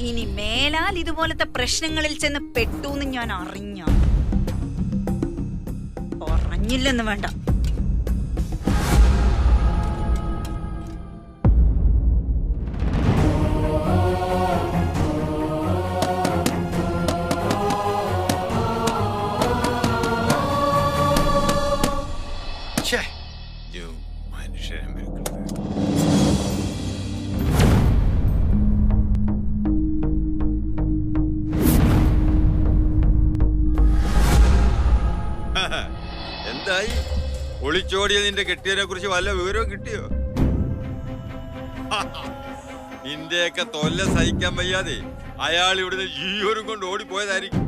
ഇനി മേലാൽ ഇതുപോലത്തെ പ്രശ്നങ്ങളിൽ ചെന്ന് പെട്ടൂന്ന് ഞാൻ അറിഞ്ഞ പറഞ്ഞില്ലെന്ന് വേണ്ട. എന്തായി? ഒളിച്ചോടിയ നിന്റെ കെട്ടിയതിനെ കുറിച്ച് വല്ല വിവരവും കിട്ടിയോ? നിന്റെയൊക്കെ തൊല്ല സഹിക്കാൻ വയ്യാതെ അയാൾ ഇവിടുന്ന് ജീവനും കൊണ്ട് ഓടിപ്പോയതായിരിക്കും.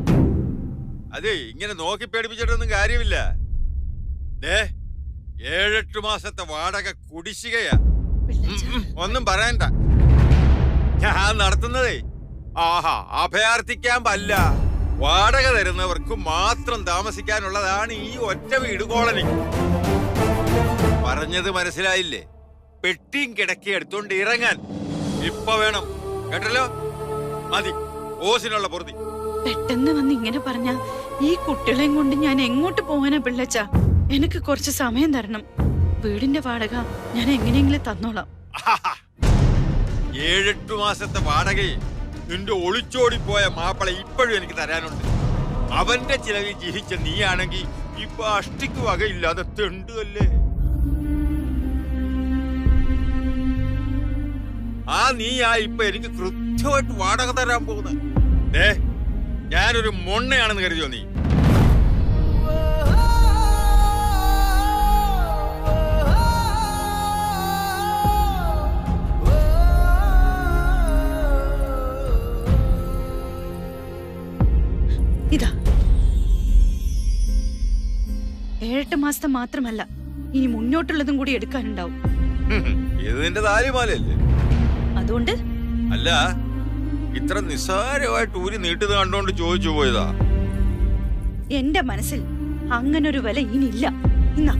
അതെ, ഇങ്ങനെ നോക്കി പേടിപ്പിച്ചിട്ടൊന്നും കാര്യമില്ല. 7-8 മാസത്തെ വാടക കുടിശ്ശികയാ. ഒന്നും പറയണ്ട. ഞാൻ നടത്തുന്നതേ അഭയാർത്ഥി ക്യാമ്പല്ല. വാടക തരുന്നവർക്ക് മാത്രം താമസിക്കാനുള്ളതാണ് ഈ ഒറ്റ വീട് കോളനി. പറഞ്ഞത് മനസ്സിലായില്ലേ? പെട്ടിയും കിടക്കി എടുത്തോണ്ട് ഇറങ്ങാൻ ഇപ്പൊ വേണം, കേട്ടല്ലോ? മതി ഓസിനുള്ള പൊറുതി. പെട്ടെന്ന് വന്ന് ഇങ്ങനെ പറഞ്ഞ ഈ കുട്ടികളെയും കൊണ്ട് ഞാൻ എങ്ങോട്ട് പോകാനാ പിള്ളച്ച? എനിക്ക് കുറച്ച് സമയം തരണം. വീടിന്റെ വാടക ഞാൻ എങ്ങനെയെങ്കിലും തന്നോളാം. 7-8 മാസത്തെ വാടകയെ നിന്റെ ഒളിച്ചോടിപ്പോയ മാപ്പിള ഇപ്പോഴും എനിക്ക് തരാനുണ്ട്. അവന്റെ ചിലവിൽ ജീവിച്ച നീയാണെങ്കിൽ ഇപ്പൊ അഷ്ടിക്ക് വകയില്ലാതെ തെണ്ടുകല്ലേ. നീയാ ഇപ്പൊ എനിക്ക് കൃത്യമായിട്ട് വാടക തരാൻ പോകുന്നത്. ഞാനൊരു മൊണ്ണയാണെന്ന് കരുതിയോ നീ? ഇതാ 7-8 മാസത്തെ മാത്രമല്ല, ഇനി മുന്നോട്ടുള്ളതും കൂടി എടുക്കാനുണ്ടാവും. ഇത് നിന്റെ താലിമാലല്ലേ? അതുകൊണ്ട് അല്ല, ഇത്ര നിസ്സാരമായിട്ട് ഊരി നീട്ടത് കണ്ടോണ്ട് ചോദിച്ചു പോയതാ. എന്റെ മനസ്സിൽ അങ്ങനൊരു വില ഇനിയില്ല. ഇന്നാ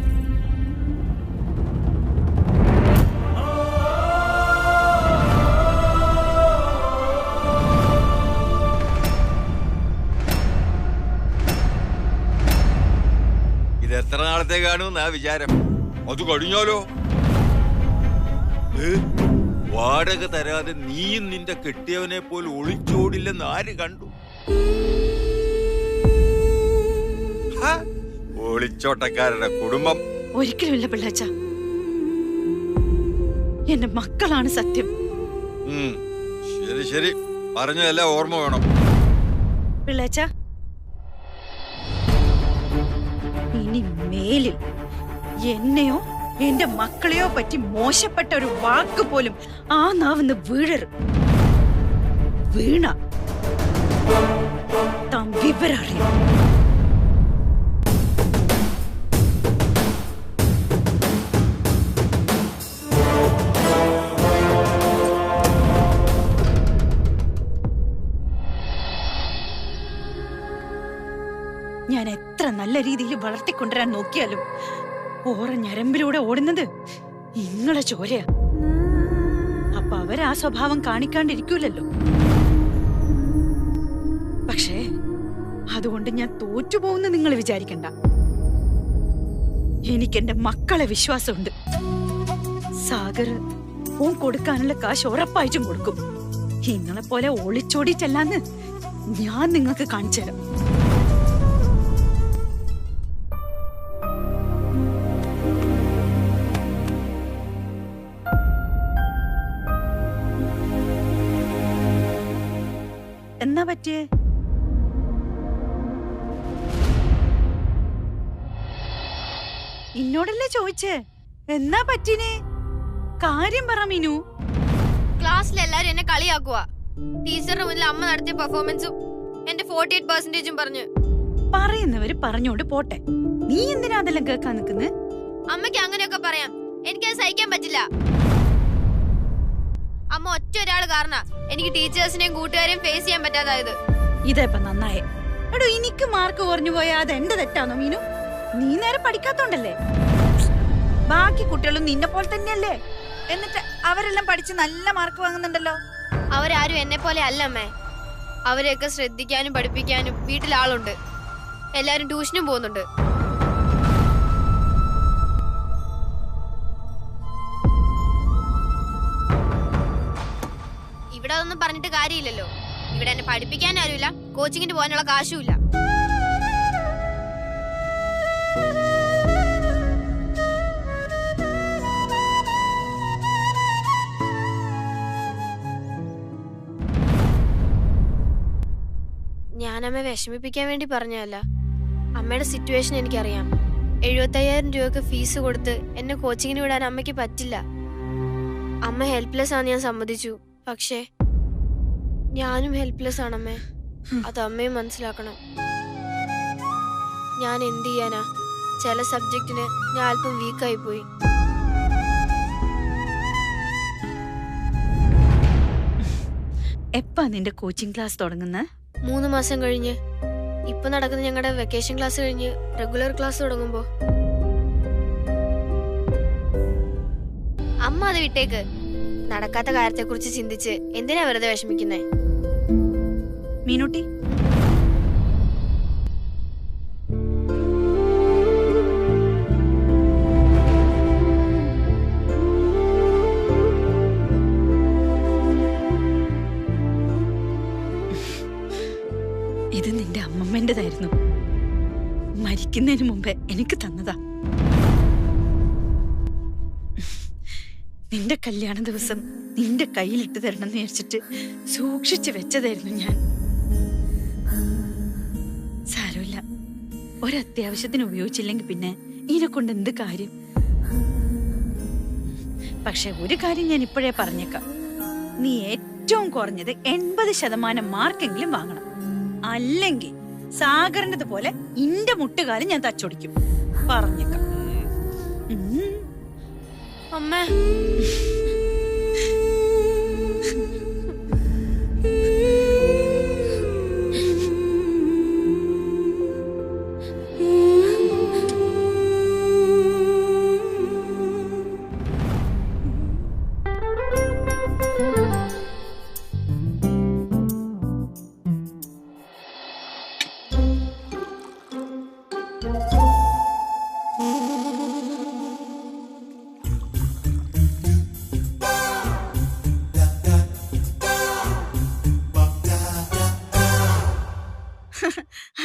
ഇത് എത്ര നാളത്തെ കാണുമെന്നാ വിചാരം? അത് കഴിഞ്ഞാലോ? വാടക തരാതെ നീയും നിന്റെ കെട്ടിയവനെ പോലെ ഒളിച്ചോടില്ലെന്ന് ആര് കണ്ടു? ഒളിച്ചോട്ടക്കാരുടെ കുടുംബം ഒരിക്കലുമില്ല പിള്ളാച്ച. എന്റെ മക്കളാണ് സത്യം. ശരി ശരി, പറഞ്ഞതെല്ലാം ഓർമ്മ വേണം പിള്ളാച്ച. ഇനി മേലിൽ എന്നെയോ എന്റെ മക്കളെയോ പറ്റി മോശപ്പെട്ട ഒരു വാക്ക് പോലും ആ നാവെന്ന് വീണ താൻ വിവരം അറിയും. ഞാൻ എത്ര നല്ല രീതിയിൽ വളർത്തിക്കൊണ്ടുവരാൻ നോക്കിയാലും ഓറ ഞരമ്പിലൂടെ ഓടുന്നത് ഇങ്ങളെ ചോരയാ. അപ്പൊ അവരാ സ്വഭാവം കാണിക്കാണ്ടിരിക്കൂലല്ലോ. പക്ഷേ അതുകൊണ്ട് ഞാൻ തോറ്റുപോകുന്ന നിങ്ങൾ വിചാരിക്കണ്ട. എനിക്കെന്റെ മക്കളെ വിശ്വാസമുണ്ട്. സാഗർ ഓൻ കൊടുക്കാനുള്ള കാശ് ഉറപ്പായിട്ടും കൊടുക്കും. നിങ്ങളെ പോലെ ഒളിച്ചോടിച്ചല്ലാന്ന് ഞാൻ നിങ്ങൾക്ക് കാണിച്ചു തരാം. എന്നാ പറ്റിയേ? ഇന്നോടല്ലേ ചോദിച്ചേ? എന്നാ പറ്റിനെ? കാര്യം പറ മീനു. ക്ലാസ്സിൽ എല്ലാരും എന്നെ കളിയാക്കുക. ടീച്ചറിന് മുന്നിൽ അമ്മ നടത്തിയ പെർഫോമൻസും എന്റെ 48% പറഞ്ഞു. പറയുന്നവര് പറഞ്ഞോണ്ട് പോട്ടെ, നീ എന്തിനാ അതെല്ലാം കേൾക്കാൻ നിൽക്കുന്നത്? അമ്മയ്ക്ക് അങ്ങനെയൊക്കെ പറയാം, എനിക്കത് സഹിക്കാൻ പറ്റില്ല. അമ്മ ഒറ്റ ഒരാൾ കാരണ എനിക്ക് ടീച്ചേഴ്സിനെയും കൂട്ടുകാരെയും ഫേസ് ചെയ്യാൻ പറ്റാതായത്. ഇതേപ്പ നന്നായേ. എടോ, എനിക്ക് മാർക്ക് കുറഞ്ഞു പോയാ അത് എന്റെ തെറ്റാണോ മീനു? നീ നേരെ പഠിക്കാത്തോണ്ടല്ലേ. ബാക്കി കുട്ടികളും നിന്നെ പോലെ തന്നെയല്ലേ. എന്നിട്ട് അവരെല്ലാം പഠിച്ച് നല്ല മാർക്ക് വാങ്ങുന്നുണ്ടല്ലോ. അവരാരും എന്നെ പോലെ അല്ല അമ്മേ. അവരെയൊക്കെ ശ്രദ്ധിക്കാനും പഠിപ്പിക്കാനും വീട്ടിൽ ആളുണ്ട്. എല്ലാരും ട്യൂഷനും പോകുന്നുണ്ട്. ഇവിടെ അതൊന്നും പറഞ്ഞിട്ട് കാര്യമില്ലല്ലോ. ഇവിടെ എന്നെ പഠിപ്പിക്കാൻ ആരുമില്ല, കോച്ചിങ്ങിന് പോകാനുള്ള കാശുമില്ല. ഞാനമ്മയെ വിഷമിപ്പിക്കാൻ വേണ്ടി പറഞ്ഞതല്ല. അമ്മയുടെ സിറ്റുവേഷൻ എനിക്കറിയാം. 75,000 രൂപക്ക് ഫീസ് കൊടുത്ത് എന്നെ കോച്ചിങ്ങിന് വിടാൻ അമ്മയ്ക്ക് പറ്റില്ല. അമ്മ ഹെൽപ്ലെസ് ആണെന്ന് ഞാൻ സമ്മതിച്ചു. പക്ഷേ ഞാനും ഹെൽപ്ലെസ് ആണമ്മേ. അത് അമ്മയും മനസ്സിലാക്കണം. ഞാൻ എന്ത് ചെയ്യാനാ? ചില സബ്ജക്റ്റിന് ഞാൻ അല്പം വീക്കായി പോയി. എപ്പാ നിന്റെ കോച്ചിങ് ക്ലാസ് തുടങ്ങുന്ന? 3 മാസം കഴിഞ്ഞ്. ഇപ്പൊ നടക്കുന്ന ഞങ്ങളുടെ വെക്കേഷൻ ക്ലാസ് കഴിഞ്ഞ് റെഗുലർ ക്ലാസ് തുടങ്ങുമ്പോ. അമ്മ അത് വിട്ടേക്ക്. നടക്കാത്ത കാര്യത്തെ കുറിച്ച് ചിന്തിച്ച് എന്തിനാ വെറുതെ വിഷമിക്കുന്നേ? മീനുട്ടി, ഇത് നിന്റെ അമ്മമ്മേന്റേതായിരുന്നു. മരിക്കുന്നതിന് മുമ്പേ എനിക്ക് തന്നതാ. നിന്റെ കല്യാണ ദിവസം നിന്റെ കയ്യിലിട്ട് തരണം എന്ന് വിചാരിച്ചിട്ട് സൂക്ഷിച്ചു വെച്ചതായിരുന്നു ഞാൻ. സാരമില്ല, ഒരത്യാവശ്യത്തിന് ഉപയോഗിച്ചില്ലെങ്കിൽ പിന്നെ ഇതിനെ കൊണ്ട് എന്ത് കാര്യം? പക്ഷെ ഒരു കാര്യം ഞാൻ ഇപ്പോഴേ പറഞ്ഞേക്കാം. നീ ഏറ്റവും കുറഞ്ഞത് 80% മാർക്കെങ്കിലും വാങ്ങണം. അല്ലെങ്കിൽ സാഗറിന്റെ പോലെ ഇന്റെ മുട്ടുകാലം ഞാൻ തച്ചൊടിക്കും. പറഞ്ഞേക്കാം. അമ്മ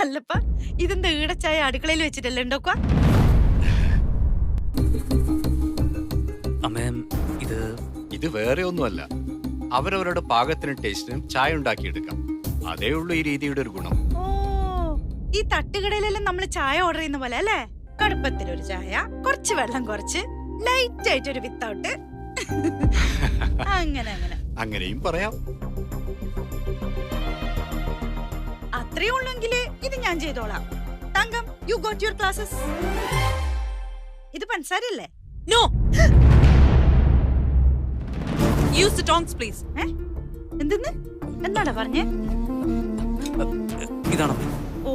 അല്ലപ്പ, ഇതെന്താ ഈടച്ചായ അടുക്കളയിൽ വെച്ചിട്ടല്ലേ ഉണ്ടോക്ക? ഇത് വേറെ ഒന്നുമല്ല. അവരവരുടെ പാകത്തിനും ടേസ്റ്റിനും ചായ ഉണ്ടാക്കിയെടുക്കാം. അതേ ഉള്ളൂ ഈ രീതിയുടെ ഒരു ഗുണം. ഓ, ഈ തട്ടുകടയിലെല്ലാം നമ്മൾ ചായ ഓർഡർ ചെയ്യുന്ന പോലെ അല്ലേ? കടുപ്പത്തിലൊരു ചായ, കുറച്ച് വെള്ളം, കുറച്ച് ലൈറ്റ് ആയിട്ട് ഒരു വിത്തൗട്ട്. അങ്ങനെ അങ്ങനെ അങ്ങനെയും പറയാം. അത്രേ ഉള്ളെങ്കിൽ ഇത് ഞാൻ ചെയ്തോളാം. തങ്കം, യു ഗോട്ട് യുവർ ക്ലാസ്സസ്. ഇത് പഞ്ചസാരല്ലേ? No. Use the tongs, please. എന്തെന്ന്? എന്താടാ പറഞ്ഞേ? ഇതാണ്. ഓ,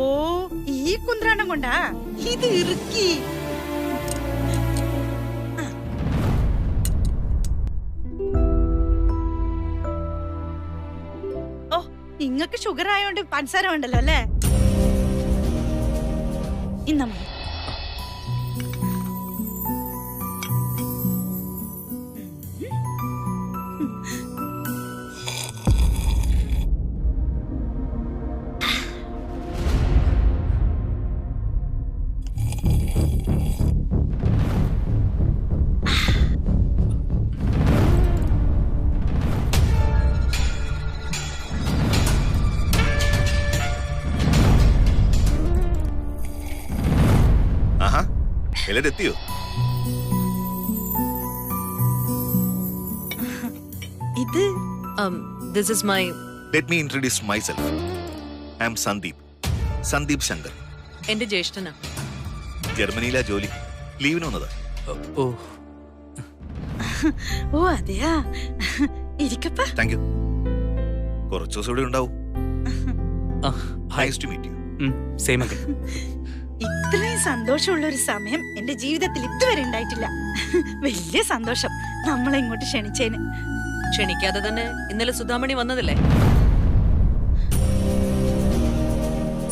ഈ കുന്ത്രാണ്ടം കൊണ്ടാ ഇത് ഇറുക്കി. ഓ, ഇങ്ങക്ക് ഷുഗർ ആയോണ്ട് പഞ്ചസാര വേണ്ടല്ലോ അല്ലേ? ഇന്നമ്മ എത്തിയോ? ഇത് This is my. Let me introduce myself. I am Sandeep Shankar. എന്റെ ജ്യേഷ്ഠനാ. ജർമ്മനിയിലാ ജോലി. ലീവിന് വന്നതാ. ഓ അതെയാ, ഇരിക്കപ്പാ. Thank you. കുറച്ചു ദിവസം ഇവിടെ ഉണ്ടാവും. Nice to meet you. Same again. ഇത്രയും സന്തോഷമുള്ള ഒരു സമയം എന്റെ ജീവിതത്തിൽ ഇതുവരെ ഉണ്ടായിട്ടില്ല. വലിയ സന്തോഷം നമ്മളെ ഇങ്ങോട്ട് ക്ഷണിച്ചേന്. ക്ഷണിക്കാതെ തന്നെ ഇന്നലെ സുധാമണി വന്നതല്ലേ?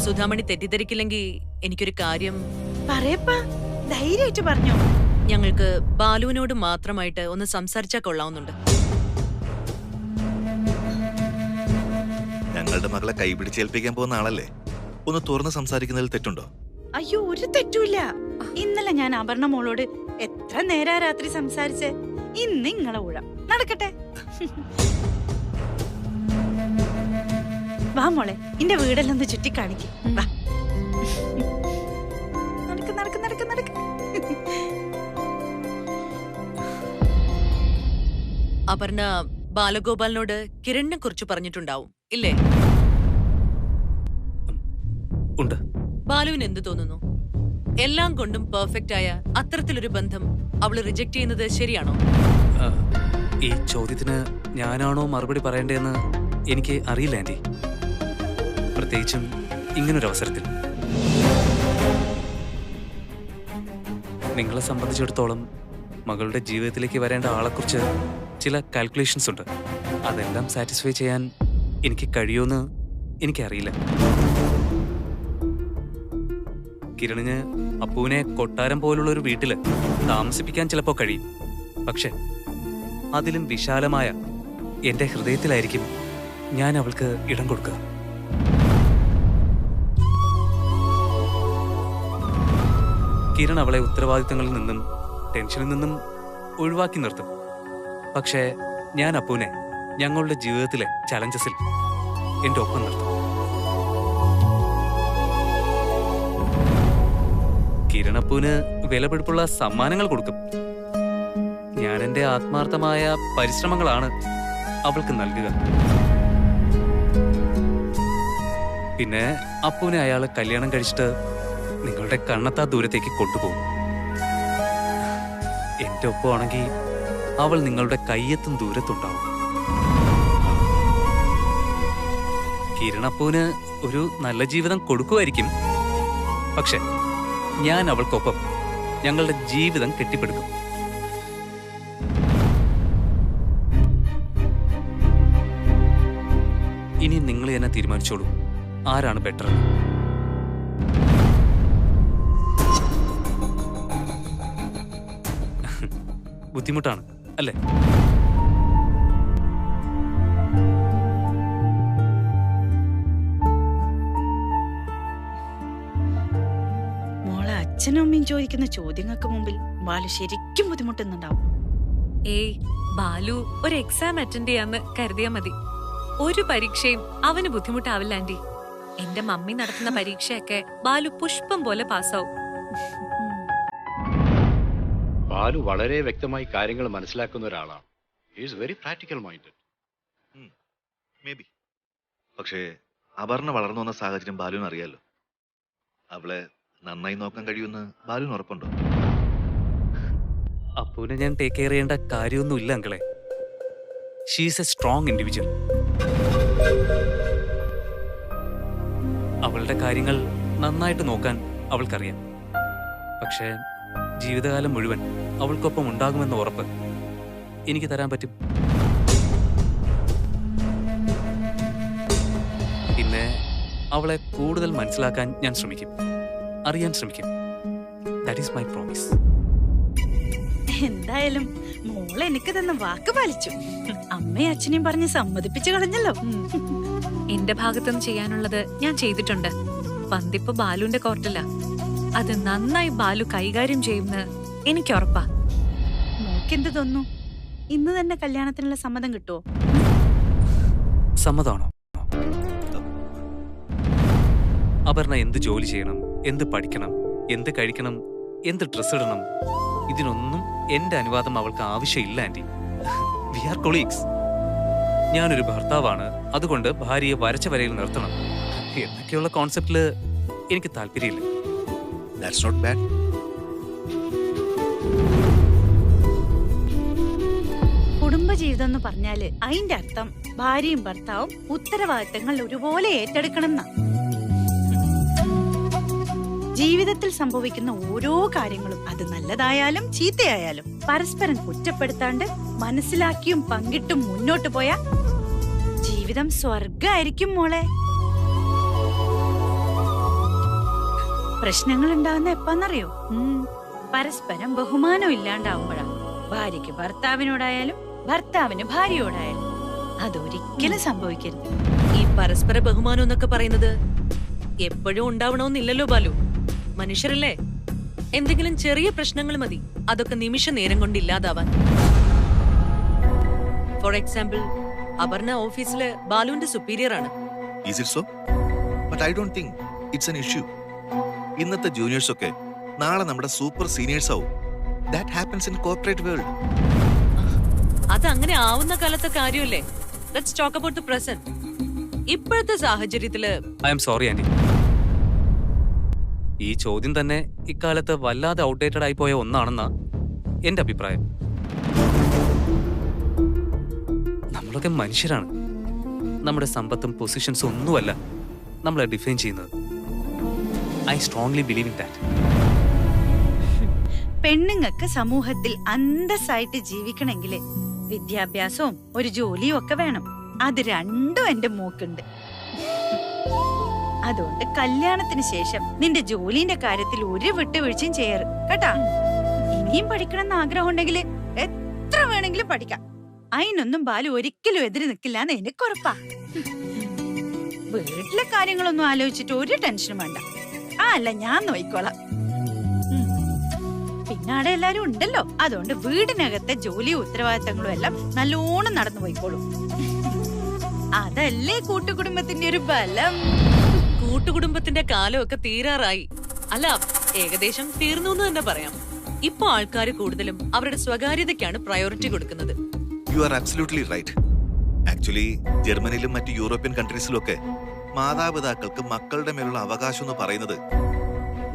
സുധാമണി തെറ്റിദ്ധരിക്കില്ലെങ്കിൽ എനിക്കൊരു കാര്യം പറയപ്പാ, ധൈര്യമായിട്ട് പറഞ്ഞോ. ഞങ്ങൾക്ക് ബാലുവിനോട് മാത്രമായിട്ട് ഒന്ന് സംസാരിച്ചാൽ കൊള്ളാവുന്നുണ്ട്. ഞങ്ങളുടെ മകളെ കൈപിടിച്ചേൽപ്പിക്കാൻ പോകുന്ന ആളല്ലേ, ഒന്ന് തുറന്ന് സംസാരിക്കുന്നതിൽ തെറ്റുണ്ടോ? അയ്യോ, ഒരു തെറ്റുമില്ല. ഇന്നലെ ഞാൻ അപർണ മോളോട് എത്ര നേരാ രാത്രി സംസാരിച്ചേ. ഇന്ന് ഇങ്ങളെ ഊഴം നടക്കട്ടെ. വാ മോളെ, എന്റെ വീടെല്ലാം ഒന്ന് ചുറ്റി കാണിക്കും. വാ, നടക്ക് നടക്ക് നടക്ക് നടക്ക്. അപർണ ബാലഗോപാലിനോട് കിരണിനെ കുറിച്ച് പറഞ്ഞിട്ടുണ്ടാവും ഇല്ലേ? ഉണ്ട്. ബാലുവിന് എന്ത് തോന്നുന്നു? എല്ലാം കൊണ്ടും പെർഫെക്റ്റ് ആയ അത്തരത്തിലൊരു ബന്ധം അവള് റിജക്ട് ചെയ്യുന്നത് ശരിയാണോ? ഈ ചോദ്യത്തിന് ഞാനാണോ മറുപടി പറയേണ്ടതെന്ന് എനിക്ക് അറിയില്ല ആന്റി. പ്രത്യേകിച്ചും ഇങ്ങനൊരു അവസരത്തിൽ. നിങ്ങളെ സംബന്ധിച്ചിടത്തോളം മകളുടെ ജീവിതത്തിലേക്ക് വരേണ്ട ആളെക്കുറിച്ച് ചില കാൽക്കുലേഷൻസ് ഉണ്ട്. അതെല്ലാം സാറ്റിസ്ഫൈ ചെയ്യാൻ എനിക്ക് കഴിയുമെന്ന് എനിക്കറിയില്ല. കിരണിന് അപ്പുവിനെ കൊട്ടാരം പോലുള്ള ഒരു വീട്ടില് താമസിപ്പിക്കാൻ ചിലപ്പോ കഴിയും. പക്ഷെ അതിലും വിശാലമായ എന്റെ ഹൃദയത്തിലായിരിക്കും ഞാൻ അവൾക്ക് ഇടം കൊടുക്കുക. കിരൺ അവളെ ഉത്തരവാദിത്തങ്ങളിൽ നിന്നും ടെൻഷനിൽ നിന്നും ഒഴിവാക്കി നിർത്തും. പക്ഷേ ഞാൻ അപ്പുവിനെ ഞങ്ങളുടെ ജീവിതത്തിലെ ചലഞ്ചസിൽ എന്റെ ഒപ്പം നിർത്തും. കിരണപ്പൂന് വിലപിടിപ്പുള്ള സമ്മാനങ്ങൾ കൊടുക്കും. ഞാൻ എന്റെ ആത്മാർത്ഥമായ പരിശ്രമങ്ങളാണ് അവൾക്ക് നൽകുക. പിന്നെ അപ്പൂനെ അയാള് കല്യാണം കഴിച്ചിട്ട് നിങ്ങളുടെ കണ്ണെത്താ ദൂരത്തേക്ക് കൊണ്ടുപോകും. എന്റെ ഒപ്പമാണെങ്കിൽ അവൾ നിങ്ങളുടെ കയ്യെത്തും ദൂരത്തുണ്ടാവും. കിരണപ്പൂന് ഒരു നല്ല ജീവിതം കൊടുക്കുമായിരിക്കും. പക്ഷെ ഞാൻ അവൾക്കൊപ്പം ഞങ്ങളുടെ ജീവിതം കെട്ടിപ്പടുക്കും. ഇനി നിങ്ങൾ തന്നെ തീരുമാനിച്ചോളൂ, ആരാണ് ബെറ്റർ. ബുദ്ധിമുട്ടാണ് അല്ലേ? മോളെ അച്ഛനും അമ്മയും ചോദിക്കുന്ന ചോദ്യങ്ങൾക്ക് മുമ്പിൽ ബാലു ശരിക്കും ബുദ്ധിമുട്ടുന്നുണ്ടാവും. ഏയ്, ബാലു ഒരു എക്സാം അറ്റൻഡ് ചെയ്യാന്ന് കരുതിയാ മതി. ഒരു പരീക്ഷയും അവന് ബുദ്ധിമുട്ടാവില്ല ആന്റി. എന്റെ മമ്മി നടത്തുന്ന പരീക്ഷയൊക്കെ ബാലു പുഷ്പം പോലെ പാസ്സാവും. ബാലു വളരെ വ്യക്തമായി കാര്യങ്ങൾ മനസ്സിലാക്കുന്ന ഒരാളാണ്. He is very practical minded. May be. പക്ഷേ അപർണ വളർന്നു വന്ന സാഹചര്യം ബാലുവിന് അറിയാലോ. അവളെ നന്നായി നോക്കാൻ കഴിയുമെന്ന് ബാലുവിന് ഉറപ്പുണ്ടോ? അപ്പൂനെ ഞാൻ ടേക്ക് കെയർ ചെയ്യേണ്ട കാര്യമൊന്നുമില്ല അങ്കിളെ. She's A strong individual. അവളുടെ കാര്യങ്ങൾ നന്നായിട്ട് നോക്കാൻ അവൾക്കറിയാം. പക്ഷേ ജീവിതകാലം മുഴുവൻ അവൾക്കൊപ്പം ഉണ്ടാകുമെന്ന ഉറപ്പ് എനിക്ക് തരാൻ പറ്റും. പിന്നെ അവളെ കൂടുതൽ മനസ്സിലാക്കാൻ ഞാൻ ശ്രമിക്കും, അറിയാൻ ശ്രമിക്കും. That is my promise. എന്തായാലും മോളെ എനിക്ക് തന്ന വാക്ക് പാലിച്ചു. അമ്മയും അച്ഛനെയും പറഞ്ഞ് സമ്മതിപ്പിച്ചു കളഞ്ഞല്ലോ. എന്റെ ഭാഗത്തുനിന്ന് ചെയ്യാനുള്ളത് ഞാൻ ചെയ്തിട്ടുണ്ട്. പന്തിപ്പ് ബാലുവിന്റെ കോർട്ടില്ല. അത് നന്നായി ബാലു കൈകാര്യം ചെയ്യുമെന്ന് എനിക്ക് ഉറപ്പാ. മോക്കെന്ത് തോന്നുന്നു? ഇന്ന് തന്നെ കല്യാണത്തിനുള്ള സമ്മതം കിട്ടുമോ? സമ്മതമാണോ? അപർണ എന്ത് ജോലി ചെയ്യണം, എന്ത് പഠിക്കണം, എന്ത് കഴിക്കണം, എന്ത് ഡ്രസ് ഇടണം, ഇതിനൊന്നും എന്റെ അനുവാദം അവൾക്ക് ആവശ്യമില്ല ആന്റി. V R colleagues. ഞാനൊരു ഭർത്താവാണ്, അതുകൊണ്ട് ഭാര്യയെ വരച്ച വരയിൽ നിർത്തണം എന്നൊക്കെയുള്ള കോൺസെപ്റ്റില് എനിക്ക് താല്പര്യമില്ല. That's not bad. കുടുംബജീവിതം എന്ന് പറഞ്ഞാല് അതിന്റെ അർത്ഥം ഭാര്യയും ഭർത്താവും ഉത്തരവാദിത്തങ്ങൾ ഒരുപോലെ ഏറ്റെടുക്കണം എന്നാ. ജീവിതത്തിൽ സംഭവിക്കുന്ന ഓരോ കാര്യങ്ങളും അത് നല്ലതായാലും ചീത്തയായാലും പരസ്പരം കുറ്റപ്പെടുത്താണ്ട് മനസ്സിലാക്കിയും പങ്കിട്ടും മുന്നോട്ട് പോയാ ജീവിതം സ്വർഗായിരിക്കും മോളെ. പ്രശ്നങ്ങൾ ഉണ്ടാകുന്ന എപ്പാന്നറിയോ? പരസ്പരം ബഹുമാനം ഇല്ലാണ്ടാവുമ്പോഴാണ്. ഭാര്യയ്ക്ക് ഭർത്താവിനോടായാലും ഭർത്താവിന് ഭാര്യയോടായാലും. അതൊരിക്കലും സംഭവിക്കരുത്. ഈ പരസ്പര ബഹുമാനം എന്നൊക്കെ പറയുന്നത് എപ്പോഴും ഉണ്ടാവണമെന്നില്ലല്ലോ ബാലു. മനുഷ്യരല്ലേ? എന്തെങ്കിലും ചെറിയ പ്രശ്നങ്ങൾ മതി അതൊക്കെ നിമിഷ നേരം കൊണ്ട് ഇല്ലാതാവാൻ. ഫോർ എക്സാമ്പിൾ, അപർണ ഓഫീസില് ബാലുവിന്റെ സുപ്പീരിയർ ആണ്. Is it so? But I don't think it's an issue. ഇന്നത്തെ ജൂനിയേഴ്സ് ഒക്കെ നാളെ നമ്മുടെ സൂപ്പർ സീനിയേഴ്സ് ആവും. That happens in corporate world. അത് അങ്ങനെ ആവുന്ന കാലത്തെ കാര്യമല്ലേ. Let's talk about the present. ഇപ്പോഴത്തെ സാഹചര്യത്തില് ഐ എം സോറി ആന്റി. ഈ ചോദ്യം തന്നെ ഇക്കാലത്ത് വല്ലാതെ ഔട്ട്ഡേറ്റഡ് ആയി പോയ ഒന്നാണെന്നാ എന്റെ അഭിപ്രായം. നമ്മളൊക്കെ മനുഷ്യരാണ്. നമ്മുടെ സമ്പത്തും പൊസിഷൻസും ഒന്നുമല്ല നമ്മളെ ഡിഫൈൻ ചെയ്യുന്നത്. I strongly believe in that. പെണ്ണുങ്ങൾക്ക് സമൂഹത്തിൽ അന്തസ്സായിട്ട് ജീവിക്കണമെങ്കിൽ വിദ്യാഭ്യാസവും ഒരു ജോലിയും ഒക്കെ വേണം. അത് രണ്ടും എന്റെ മൂക്കുണ്ട്. അതുകൊണ്ട് കല്യാണത്തിന് ശേഷം നിന്റെ ജോലിന്റെ കാര്യത്തിൽ ഒരു വിട്ടുവീഴ്ചയും ചെയ്യരുത് കേട്ടാ. ഇനിയും പഠിക്കണമെന്ന് ആഗ്രഹം ഉണ്ടെങ്കിൽ എത്ര വേണമെങ്കിലും പഠിക്കാം. അതിനൊന്നും ബാലു ഒരിക്കലും എതിര് നിൽക്കില്ല എന്ന് എനിക്ക് ഉറപ്പാ. വീട്ടിലെ കാര്യങ്ങളൊന്നും ആലോചിച്ചിട്ട് ഒരു ടെൻഷനും വേണ്ട. അല്ല, ഞാൻ നോയിക്കോളാം. പിന്നെ അവിടെ എല്ലാരും ഉണ്ടല്ലോ. അതുകൊണ്ട് വീടിനകത്തെ ജോലിയും ഉത്തരവാദിത്തങ്ങളും എല്ലാം നല്ലോണം നടന്നു പോയിക്കോളും. അതല്ലേ കൂട്ടുകുടുംബത്തിന്റെ ഒരു ബലം. കൂട്ടുകുടുംബത്തിന്റെ കാലമൊക്കെ തീരാറായി. അല്ല, ഏകദേശം തീർന്നു എന്ന് തന്നെ പറയാം. ഇപ്പൊ ആൾക്കാർ കൂടുതലും അവരുടെ സ്വകാര്യതയ്ക്കാണ് പ്രയോറിറ്റി കൊടുക്കുന്നത്. You are absolutely right. Actually ജർമ്മനിയിലും മറ്റ് യൂറോപ്യൻ കൺട്രീസിലും ഒക്കെ മാതാപിതാക്കൾക്ക് മക്കളുടെ മേലുള്ള അവകാശം എന്ന് പറയുന്നത്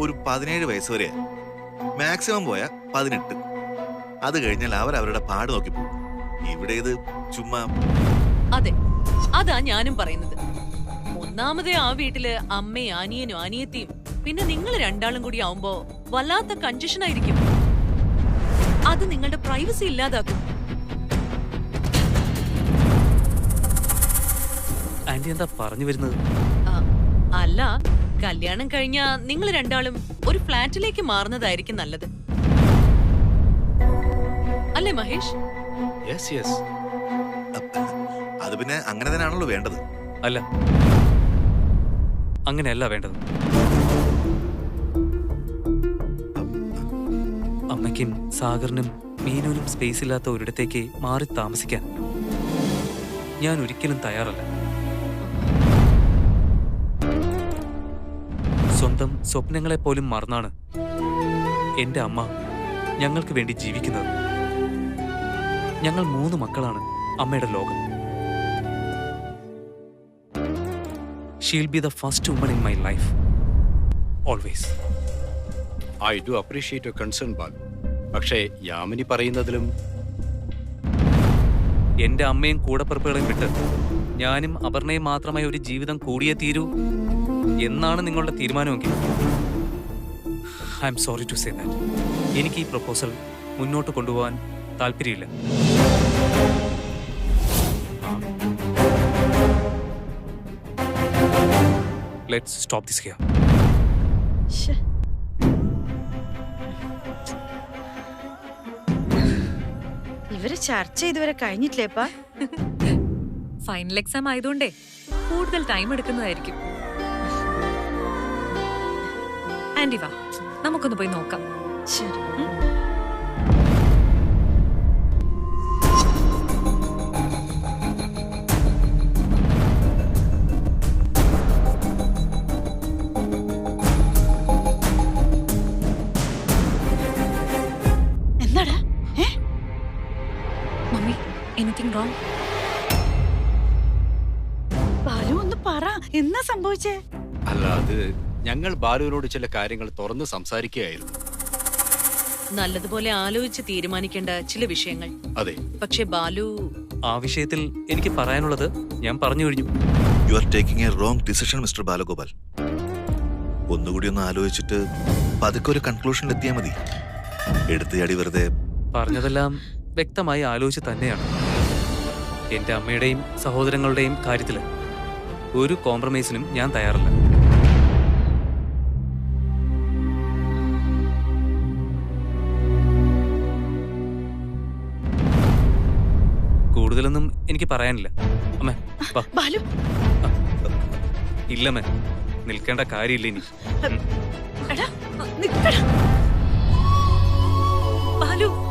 ഒരു 17 വയസ്സ് വരെ, മാക്സിമം പോയ 18. അത് കഴിഞ്ഞാൽ അവരവരുടെ പാട് നോക്കി പോകും. ഇവിടെ ഇത് ചുമ്മാ. അതെ, അതാ ഞാനും പറയുന്നത്. ഒന്നാമതേ ആ വീട്ടില് അമ്മയും അനിയനും അനിയത്തിയും പിന്നെ നിങ്ങൾ രണ്ടാളും കൂടി ആവുമ്പോ വല്ലാത്ത കൺജഷൻ ആയിരിക്കും. അത് നിങ്ങളുടെ പ്രൈവസി ഇല്ലാതാക്കും. ആന്റി എന്താ പറഞ്ഞു വരുന്നത്? അല്ല, കല്യാണം കഴിഞ്ഞാ നിങ്ങൾ രണ്ടാളും ഒരു ഫ്ലാറ്റിലേക്ക് മാറുന്നതായിരിക്കും നല്ലത്. അല്ലേ മഹേഷ്? Yes yes. അത് പിന്നെ അങ്ങനെ തന്നെയാണല്ലോ വേണ്ടത്. അല്ല, അങ്ങനെയല്ല വേണ്ടത്. അമ്മയ്ക്കും സാഗറിനും മീനുവിനും സ്പേസ് ഇല്ലാത്ത ഒരിടത്തേക്ക് മാറി താമസിക്കാൻ ഞാൻ ഒരിക്കലും തയ്യാറല്ല. സ്വന്തം സ്വപ്നങ്ങളെ പോലും മറന്നാണ് എന്റെ അമ്മ ഞങ്ങൾക്ക് വേണ്ടി ജീവിക്കുന്നത്. ഞങ്ങൾ 3 മക്കളാണ് അമ്മയുടെ ലോകം. She'll be the first woman in my life. Always. I do appreciate your concern, Balu. പക്ഷേ യാമിനി പറയുന്നതിലും എന്റെ അമ്മയും കൂടപ്പിറപ്പുകളെയും വിട്ട് ഞാനും അപർണയും മാത്രമായി ഒരു ജീവിതം കൂടിയേ തീരൂ എന്നാണ് നിങ്ങളുടെ തീരുമാനമെങ്കിൽ I'm sorry to say that. എനിക്ക് ഈ പ്രപ്പോസൽ മുന്നോട്ട് കൊണ്ടുപോകാൻ താല്പര്യമില്ല. Let's stop this here. ഇവര് ചർച്ച ഇതുവരെ കഴിഞ്ഞിട്ടില്ലേപ്പാ? ഫൈനൽ എക്സാം ആയതുകൊണ്ടേ കൂടുതൽ ടൈം എടുക്കുന്നതായിരിക്കും. ആന്റി വാ, നമുക്കൊന്ന് പോയി നോക്കാം. ശരി. എന്താടാ? Mummy, anything wrong? ബാലു ഒന്ന് പറ, എന്നാ സംഭവിച്ചേ? അല്ല, അത് ഞങ്ങൾ ബാലുവിനോട് ചില കാര്യങ്ങൾ തുറന്ന് സംസാരിക്കുകയായിരുന്നു. നല്ലതുപോലെ ആലോചിച്ച് തീരുമാനിക്കേണ്ട ചില വിഷയങ്ങൾ. അതെ. പക്ഷെ ബാലു, ആ വിഷയത്തിൽ എനിക്ക് പറയാനുള്ളത് ഞാൻ പറഞ്ഞു കഴിഞ്ഞു. You are taking A wrong decision mister Balagopal. ഒന്നുകൂടി ഒന്ന് ആലോചിച്ചിട്ട് പതുക്കെ ഒരു കൺക്ലൂഷനിൽ എത്തിയാൽ മതി. എടുത്തു ചാടി വെറുതെ. പറഞ്ഞതെല്ലാം വ്യക്തമായി ആലോചിച്ച് തന്നെയാണ്. എന്റെ അമ്മയുടെയും സഹോദരങ്ങളുടെയും കാര്യത്തില് ഒരു കോംപ്രമൈസിനും ഞാൻ തയ്യാറല്ല. കൂടുതലൊന്നും എനിക്ക് പറയാനില്ല. അമ്മേ വാ. ബാലു ഇല്ലമ്മേ, നിൽക്കേണ്ട കാര്യമില്ല ഇനി. എടാ നിക്കടാ. ബാലു